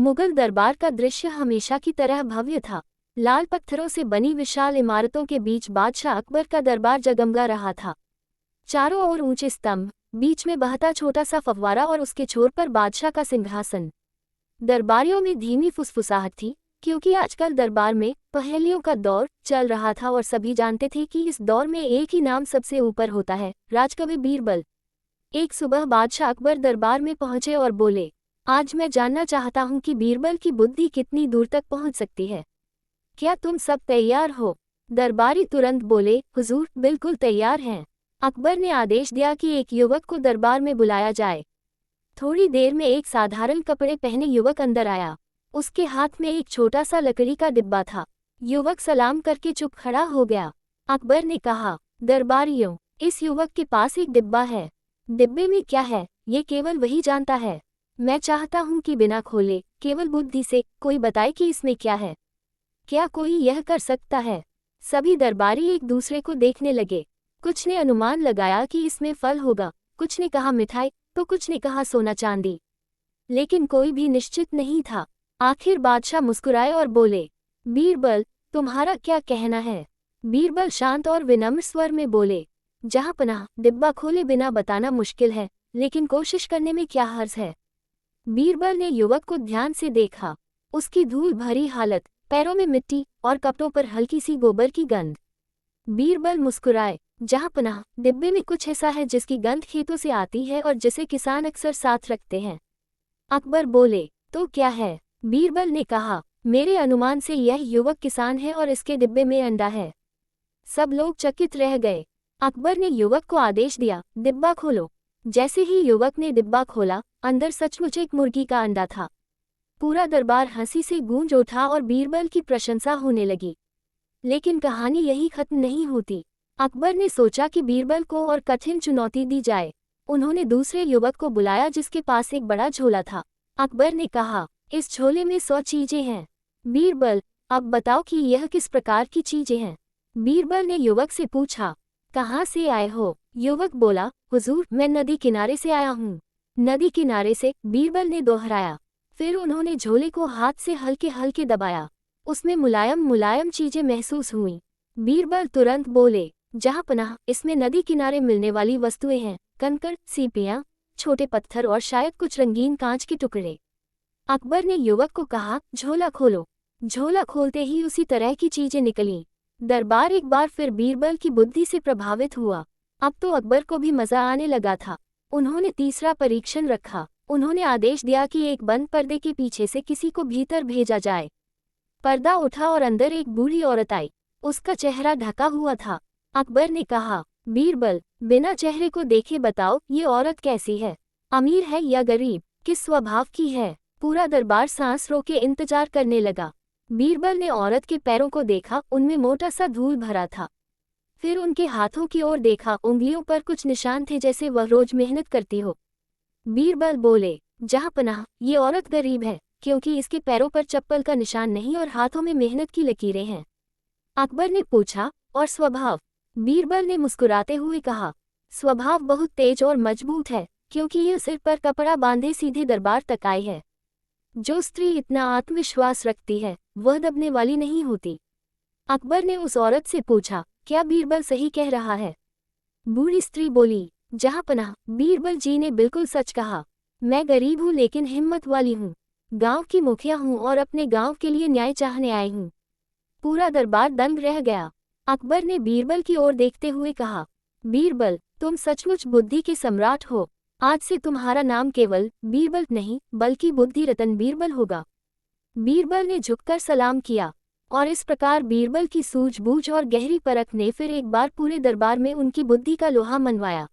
मुगल दरबार का दृश्य हमेशा की तरह भव्य था। लाल पत्थरों से बनी विशाल इमारतों के बीच बादशाह अकबर का दरबार जगमगा रहा था। चारों ओर ऊंचे स्तंभ, बीच में बहता छोटा सा फव्वारा और उसके छोर पर बादशाह का सिंहासन। दरबारियों में धीमी फुसफुसाहट थी, क्योंकि आजकल दरबार में पहेलियों का दौर चल रहा था और सभी जानते थे कि इस दौर में एक ही नाम सबसे ऊपर होता है, राजकवि बीरबल। एक सुबह बादशाह अकबर दरबार में पहुंचे और बोले, आज मैं जानना चाहता हूं कि बीरबल की बुद्धि कितनी दूर तक पहुंच सकती है। क्या तुम सब तैयार हो? दरबारी तुरंत बोले, हुजूर, बिल्कुल तैयार हैं। अकबर ने आदेश दिया कि एक युवक को दरबार में बुलाया जाए। थोड़ी देर में एक साधारण कपड़े पहने युवक अंदर आया। उसके हाथ में एक छोटा सा लकड़ी का डिब्बा था। युवक सलाम करके चुप खड़ा हो गया। अकबर ने कहा, दरबारियों, इस युवक के पास एक डिब्बा है। डिब्बे में क्या है, ये केवल वही जानता है। मैं चाहता हूं कि बिना खोले, केवल बुद्धि से, कोई बताए कि इसमें क्या है। क्या कोई यह कर सकता है? सभी दरबारी एक दूसरे को देखने लगे। कुछ ने अनुमान लगाया कि इसमें फल होगा, कुछ ने कहा मिठाई, तो कुछ ने कहा सोना चांदी। लेकिन कोई भी निश्चित नहीं था। आखिर बादशाह मुस्कुराए और बोले, बीरबल, तुम्हारा क्या कहना है? बीरबल शांत और विनम्र स्वर में बोले, जहांपनाह, डिब्बा खोले बिना बताना मुश्किल है, लेकिन कोशिश करने में क्या हर्ज है। बीरबल ने युवक को ध्यान से देखा। उसकी धूल भरी हालत, पैरों में मिट्टी और कपड़ों पर हल्की सी गोबर की गंध। बीरबल मुस्कुराए, जहांपनाह, डिब्बे में कुछ ऐसा है जिसकी गंध खेतों से आती है और जिसे किसान अक्सर साथ रखते हैं। अकबर बोले, तो क्या है? बीरबल ने कहा, मेरे अनुमान से यह युवक किसान है और इसके डिब्बे में अंडा है। सब लोग चकित रह गए। अकबर ने युवक को आदेश दिया, डिब्बा खोलो। जैसे ही युवक ने डिब्बा खोला, अंदर सचमुच एक मुर्गी का अंडा था। पूरा दरबार हंसी से गूंज उठा और बीरबल की प्रशंसा होने लगी। लेकिन कहानी यही खत्म नहीं होती। अकबर ने सोचा कि बीरबल को और कठिन चुनौती दी जाए। उन्होंने दूसरे युवक को बुलाया जिसके पास एक बड़ा झोला था। अकबर ने कहा, इस झोले में 100 चीजें हैं। बीरबल, अब बताओ कि यह किस प्रकार की चीजें हैं। बीरबल ने युवक से पूछा, कहाँ से आए हो? युवक बोला, हुजूर, मैं नदी किनारे से आया हूँ। नदी किनारे से, बीरबल ने दोहराया। फिर उन्होंने झोले को हाथ से हल्के हल्के दबाया। उसमें मुलायम मुलायम चीजें महसूस हुईं। बीरबल तुरंत बोले, जहांपनाह, इसमें नदी किनारे मिलने वाली वस्तुएं हैं, कंकड़, सीपियां, छोटे पत्थर और शायद कुछ रंगीन कांच के टुकड़े। अकबर ने युवक को कहा, झोला खोलो। झोला खोलते ही उसी तरह की चीजें निकलीं। दरबार एक बार फिर बीरबल की बुद्धि से प्रभावित हुआ। अब तो अकबर को भी मजा आने लगा था। उन्होंने तीसरा परीक्षण रखा। उन्होंने आदेश दिया कि एक बंद पर्दे के पीछे से किसी को भीतर भेजा जाए। पर्दा उठा और अंदर एक बूढ़ी औरत आई। उसका चेहरा ढका हुआ था। अकबर ने कहा, बीरबल, बिना चेहरे को देखे बताओ, ये औरत कैसी है? अमीर है या गरीब? किस स्वभाव की है? पूरा दरबार सांस रोके इंतजार करने लगा। बीरबल ने औरत के पैरों को देखा, उनमें मोटा सा धूल भरा था। फिर उनके हाथों की ओर देखा, उंगलियों पर कुछ निशान थे जैसे वह रोज मेहनत करती हो। बीरबल बोले, जहांपनाह, ये औरत गरीब है, क्योंकि इसके पैरों पर चप्पल का निशान नहीं और हाथों में मेहनत की लकीरें हैं। अकबर ने पूछा, और स्वभाव? बीरबल ने मुस्कुराते हुए कहा, स्वभाव बहुत तेज और मजबूत है, क्योंकि यह सिर पर कपड़ा बांधे सीधे दरबार तक आई है। जो स्त्री इतना आत्मविश्वास रखती है, वह दबने वाली नहीं होती। अकबर ने उस औरत से पूछा, क्या बीरबल सही कह रहा है? बूढ़ी स्त्री बोली, जहांपनाह, बीरबल जी ने बिल्कुल सच कहा। मैं गरीब हूँ लेकिन हिम्मत वाली हूँ। गांव की मुखिया हूँ और अपने गांव के लिए न्याय चाहने आई हूँ। पूरा दरबार दंग रह गया। अकबर ने बीरबल की ओर देखते हुए कहा, बीरबल, तुम सचमुच बुद्धि के सम्राट हो। आज से तुम्हारा नाम केवल बीरबल नहीं, बल्कि बुद्धि रतन बीरबल होगा। बीरबल ने झुककर सलाम किया। और इस प्रकार बीरबल की सूझबूझ और गहरी परख ने फिर एक बार पूरे दरबार में उनकी बुद्धि का लोहा मनवाया।